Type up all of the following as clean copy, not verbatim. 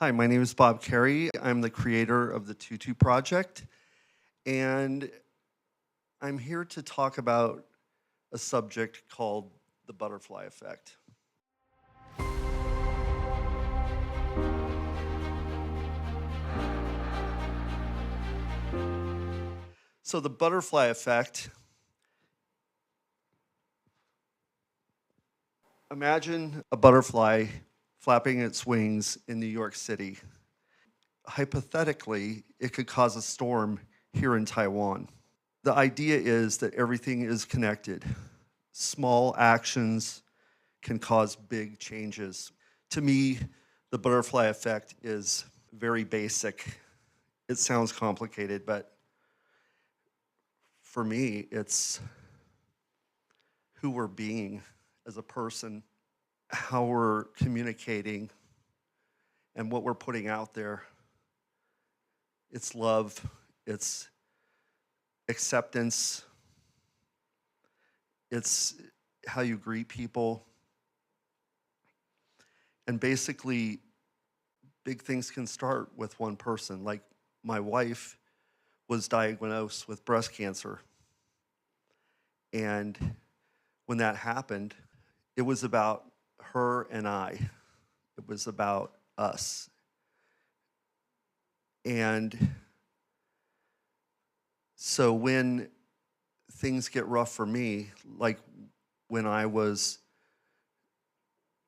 Hi, my name is Bob Carey. I'm the creator of the Tutu project, and I'm here to talk about a subject called the butterfly effect. So the butterfly effect, imagine a butterfly flapping its wings in New York City. Hypothetically, it could cause a storm here in Taiwan. The idea is that everything is connected. Small actions can cause big changes. To me, the butterfly effect is very basic. It sounds complicated, but for me, it's who we're being as a person, how we're communicating, and what we're putting out there. It's love, it's acceptance, it's how you greet people. And basically, big things can start with one person. Like my wife was diagnosed with breast cancer. And when that happened, it was about her and I. It was about us. And so when things get rough for me, like when I was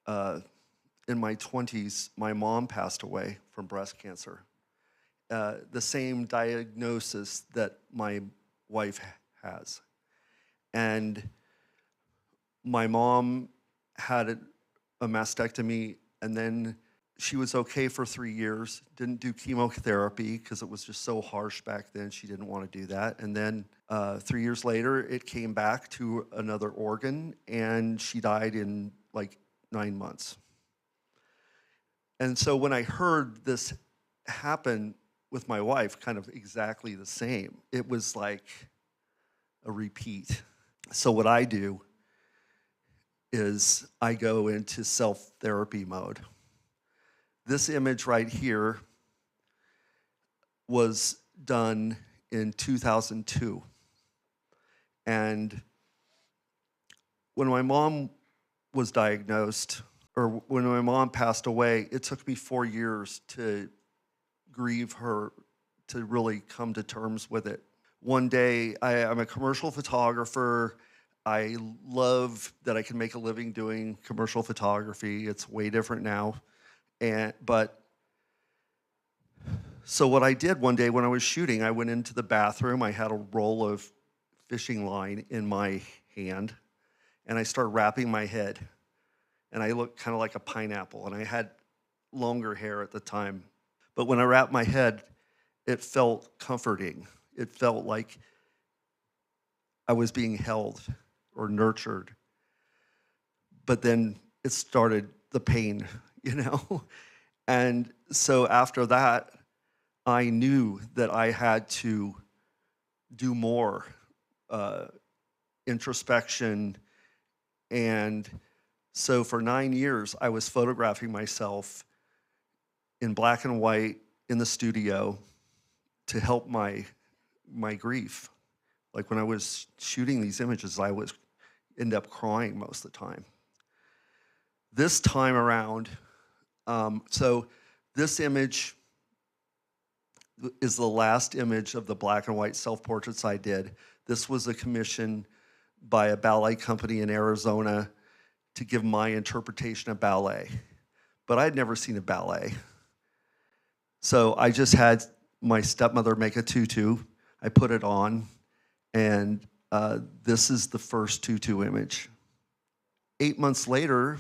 in my 20s, my mom passed away from breast cancer. The same diagnosis that my wife has. And my mom had a mastectomy, and then she was okay for 3 years, didn't do chemotherapy because it was just so harsh back then. She didn't want to do that. And then 3 years later, it came back to another organ, and she died in like 9 months. And so when I heard this happen with my wife, kind of exactly the same, it was like a repeat. So what I do is I go into self-therapy mode. This image right here was done in 2002. And when my mom was diagnosed, or when my mom passed away, it took me 4 years to grieve her, to really come to terms with it. One day, I'm a commercial photographer. I love that I can make a living doing commercial photography. It's way different now. So what I did one day when I was shooting, I went into the bathroom. I had a roll of fishing line in my hand, and I started wrapping my head. And I looked kind of like a pineapple, and I had longer hair at the time. But when I wrapped my head, it felt comforting. It felt like I was being held or nurtured. But then it started the pain, you know? And so after that, I knew that I had to do more introspection. And so for 9 years, I was photographing myself in black and white in the studio to help my grief. Like when I was shooting these images, I would end up crying most of the time. This time around, so this image is the last image of the black and white self-portraits I did. This was a commission by a ballet company in Arizona to give my interpretation of ballet. But I'd never seen a ballet. So I just had my stepmother make a tutu. I put it on, and this is the first tutu image. 8 months later,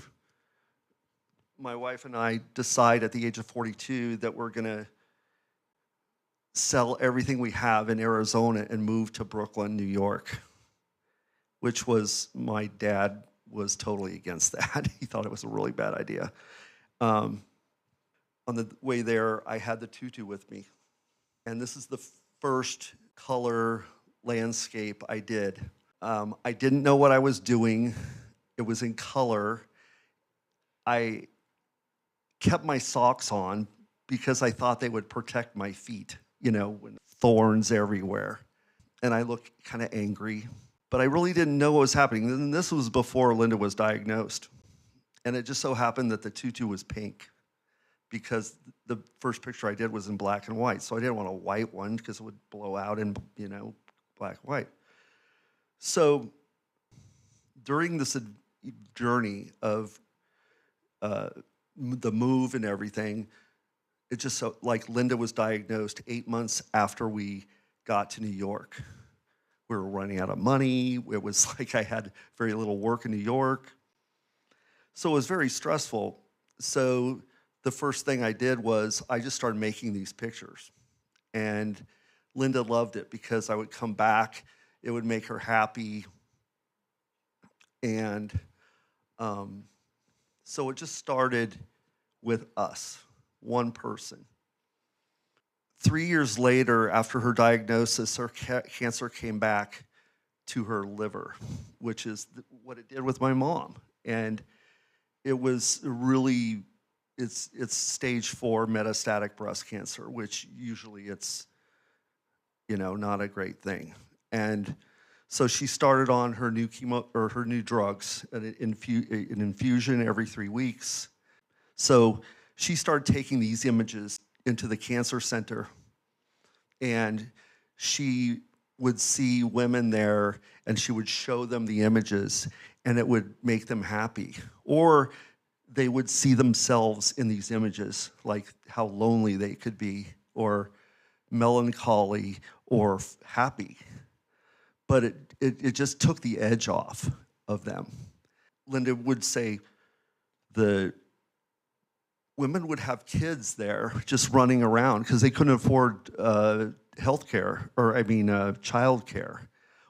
my wife and I decide at the age of 42 that we're gonna sell everything we have in Arizona and move to Brooklyn, New York, which was, my dad was totally against that. He thought it was a really bad idea. On the way there, I had the tutu with me. And this is the first color landscape I did. I didn't know what I was doing. It was in color. I kept my socks on because I thought they would protect my feet, when thorns everywhere. And I looked kind of angry, but I really didn't know what was happening. And this was before Linda was diagnosed. And it just so happened that the tutu was pink because the first picture I did was in black and white. So I didn't want a white one because it would blow out in, black and white. So during this journey of the move and everything, it just so, like Linda was diagnosed 8 months after we got to New York. We were running out of money. It was like I had very little work in New York. So it was very stressful. So the first thing I did was I just started making these pictures. And Linda loved it because I would come back, it would make her happy. And so it just started with us, one person. 3 years later, after her diagnosis, her cancer came back to her liver, which is what it did with my mom. And it was really, it's stage 4 metastatic breast cancer, which usually it's, not a great thing. And so she started on her new her new drugs, an infusion every 3 weeks. So she started taking these images into the cancer center, and she would see women there, and she would show them the images, and it would make them happy. Or they would see themselves in these images, like how lonely they could be, or melancholy, or happy. But it just took the edge off of them. Linda would say the women would have kids there just running around because they couldn't afford health care, child care,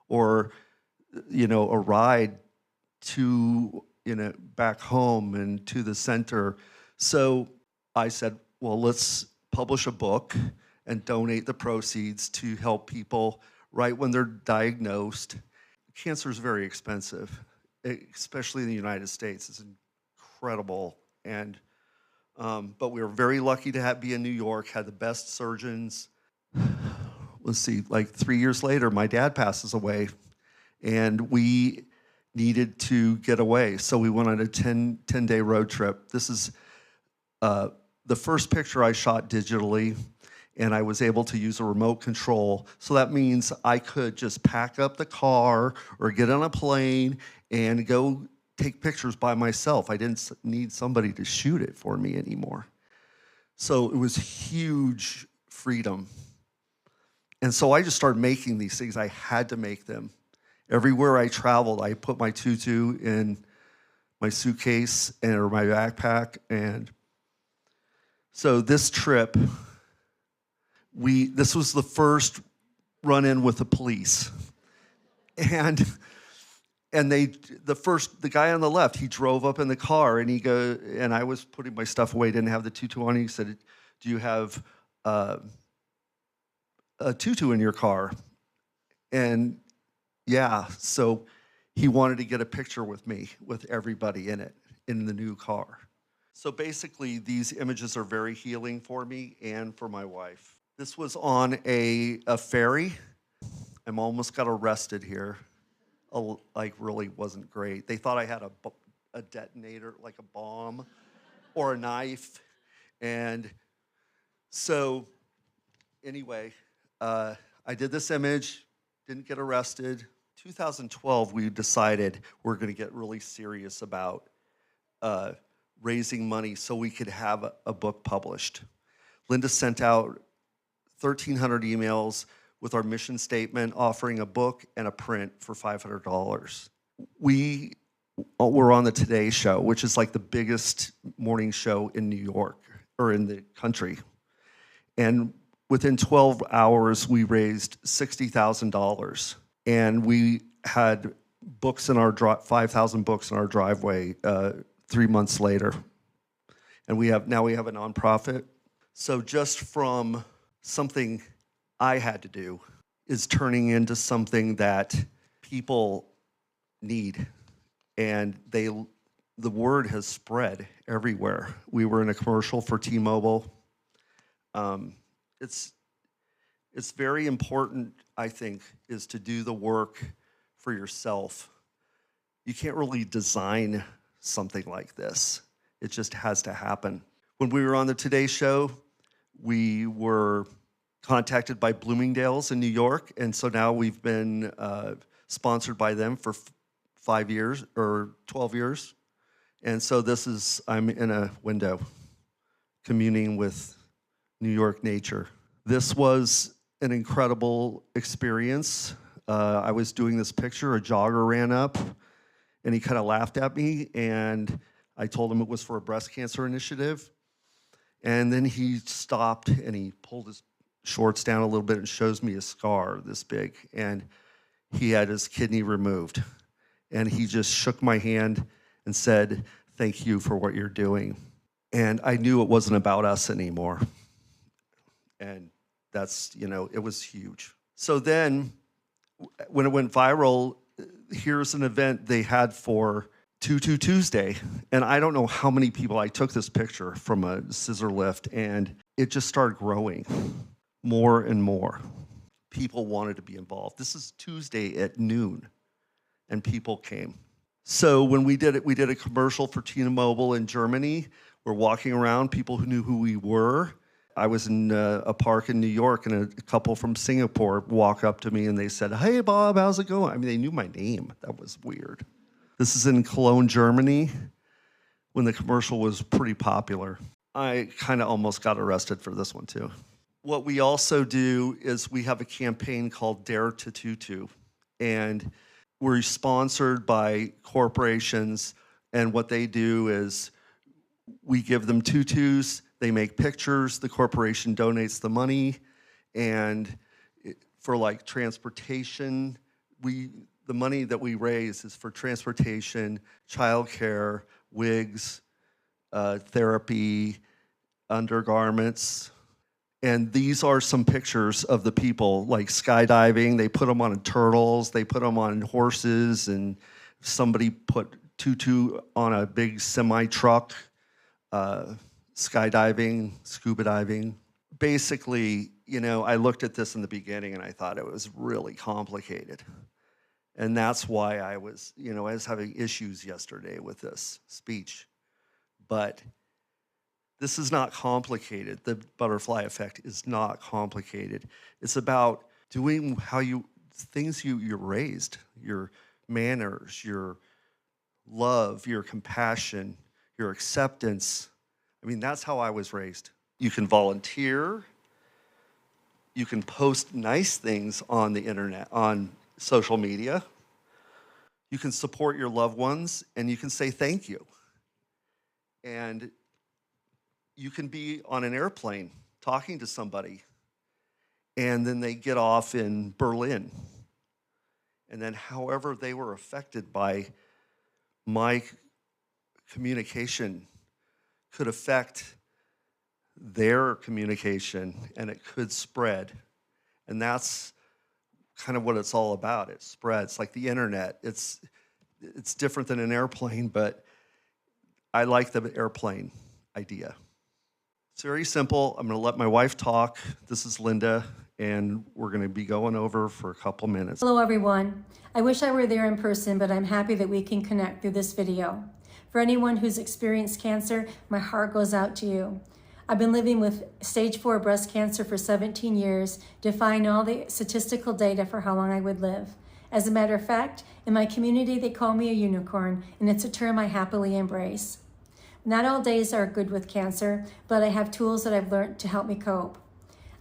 or, a ride to, back home and to the center. So I said, well, let's publish a book and donate the proceeds to help people right when they're diagnosed. Cancer is very expensive, especially in the United States. It's incredible. And but we were very lucky to be in New York, had the best surgeons. Let's see, like 3 years later, my dad passes away, and we needed to get away. So we went on a 10-day road trip. This is the first picture I shot digitally, and I was able to use a remote control. So that means I could just pack up the car or get on a plane and go take pictures by myself. I didn't need somebody to shoot it for me anymore. So it was huge freedom. And so I just started making these things. I had to make them. Everywhere I traveled, I put my tutu in my suitcase or my backpack. And so this trip, this was the first run-in with the police. And the guy on the left, he drove up in the car, and I was putting my stuff away, didn't have the tutu on. He said, do you have a tutu in your car? And yeah, so he wanted to get a picture with me, with everybody in it, in the new car. So basically, these images are very healing for me and for my wife. This was on a ferry. I'm almost got arrested here. Really wasn't great. They thought I had a detonator, like a bomb or a knife. And so anyway, I did this image, didn't get arrested. 2012, we decided we're going to get really serious about raising money so we could have a book published. Linda sent out 1,300 emails with our mission statement offering a book and a print for $500. We were on the Today Show, which is like the biggest morning show in New York, or in the country. And within 12 hours, we raised $60,000. And we had books in our 5,000 books in our driveway 3 months later. And now we have a nonprofit. So just from something I had to do is turning into something that people need. And the word has spread everywhere. We were in a commercial for T-Mobile. It's very important, I think, is to do the work for yourself. You can't really design something like this. It just has to happen. When we were on the Today Show, we were contacted by Bloomingdale's in New York, and so now we've been sponsored by them for 5 years or 12 years. And so I'm in a window communing with New York nature. This was an incredible experience. I was doing this picture, a jogger ran up, and he kind of laughed at me, and I told him it was for a breast cancer initiative. And then he stopped, and he pulled his shorts down a little bit and shows me a scar this big, and he had his kidney removed. And he just shook my hand and said, "Thank you for what you're doing." And I knew it wasn't about us anymore. And that's, it was huge. So then, when it went viral, here's an event they had for Tutu Tuesday. And I don't know how many people, I took this picture from a scissor lift, and it just started growing more and more. People wanted to be involved. This is Tuesday at noon, and people came. So when we did a commercial for T-Mobile in Germany. We're walking around, people who knew who we were. I was in a park in New York, and a couple from Singapore walk up to me, and they said, "Hey, Bob, how's it going?" I mean, they knew my name. That was weird. This is in Cologne, Germany, when the commercial was pretty popular. I kind of almost got arrested for this one, too. What we also do is we have a campaign called Dare to Tutu, and we're sponsored by corporations, and what they do is we give them tutus, they make pictures, the corporation donates the money, and for like transportation, the money that we raise is for transportation, childcare, wigs, therapy, undergarments. And these are some pictures of the people, like skydiving. They put them on turtles, they put them on horses, and somebody put Tutu on a big semi-truck, skydiving, scuba diving. Basically, I looked at this in the beginning and I thought it was really complicated. And that's why I was having issues yesterday with this speech. But this is not complicated. The butterfly effect is not complicated. It's about doing things you're raised, your manners, your love, your compassion, your acceptance. I mean, that's how I was raised. You can volunteer. You can post nice things on the internet, on social media. You can support your loved ones, and you can say thank you. And you can be on an airplane talking to somebody, and then they get off in Berlin. And then however they were affected by my communication could affect their communication, and it could spread. And that's kind of what it's all about. It spreads like the internet. It's different than an airplane, but I like the airplane idea. It's very simple. I'm going to let my wife talk. This is Linda, and we're going to be going over for a couple minutes. Hello, everyone. I wish I were there in person, but I'm happy that we can connect through this video. For anyone who's experienced cancer, my heart goes out to you. I've been living with stage 4 breast cancer for 17 years, defying all the statistical data for how long I would live. As a matter of fact, in my community, they call me a unicorn, and it's a term I happily embrace. Not all days are good with cancer, but I have tools that I've learned to help me cope.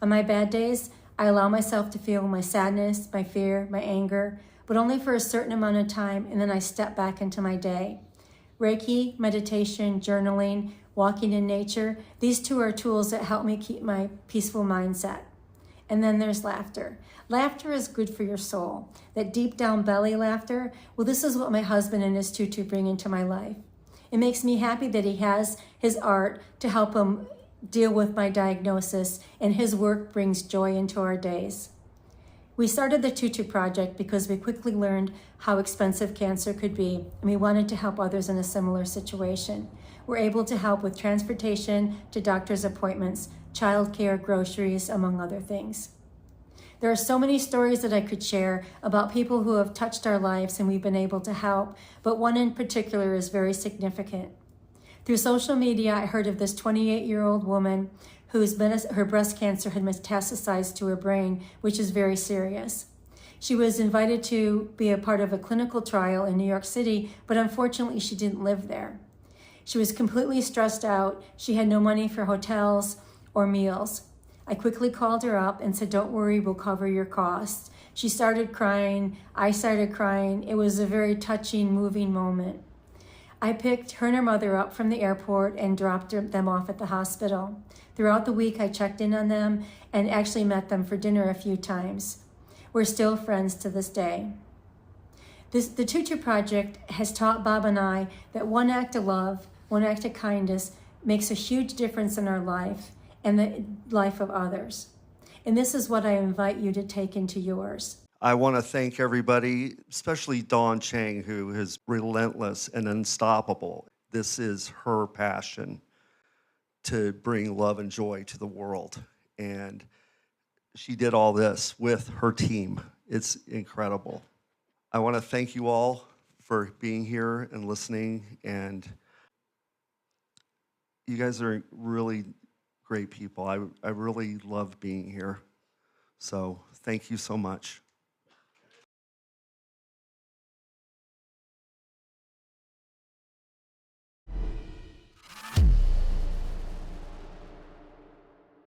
On my bad days, I allow myself to feel my sadness, my fear, my anger, but only for a certain amount of time, and then I step back into my day. Reiki, meditation, journaling, walking in nature, these two are tools that help me keep my peaceful mindset. And then there's laughter. Laughter is good for your soul. That deep down belly laughter, well, this is what my husband and his Tutu bring into my life. It makes me happy that he has his art to help him deal with my diagnosis, and his work brings joy into our days. We started the Tutu project because we quickly learned how expensive cancer could be, and we wanted to help others in a similar situation. We're able to help with transportation to doctor's appointments, childcare, groceries, among other things. There are so many stories that I could share about people who have touched our lives and we've been able to help, but one in particular is very significant. Through social media, I heard of this 28-year-old woman her breast cancer had metastasized to her brain, which is very serious. She was invited to be a part of a clinical trial in New York City, but unfortunately she didn't live there. She was completely stressed out. She had no money for hotels or meals. I quickly called her up and said, "Don't worry, we'll cover your costs." She started crying. I started crying. It was a very touching, moving moment. I picked her and her mother up from the airport and dropped them off at the hospital. Throughout the week, I checked in on them and actually met them for dinner a few times. We're still friends to this day. The Tutu Project has taught Bob and I that one act of love, one act of kindness makes a huge difference in our life and the life of others. And this is what I invite you to take into yours. I want to thank everybody, especially Dawn Chang, who is relentless and unstoppable. This is her passion to bring love and joy to the world. And she did all this with her team. It's incredible. I want to thank you all for being here and listening. And you guys are really great people. I really love being here. So thank you so much.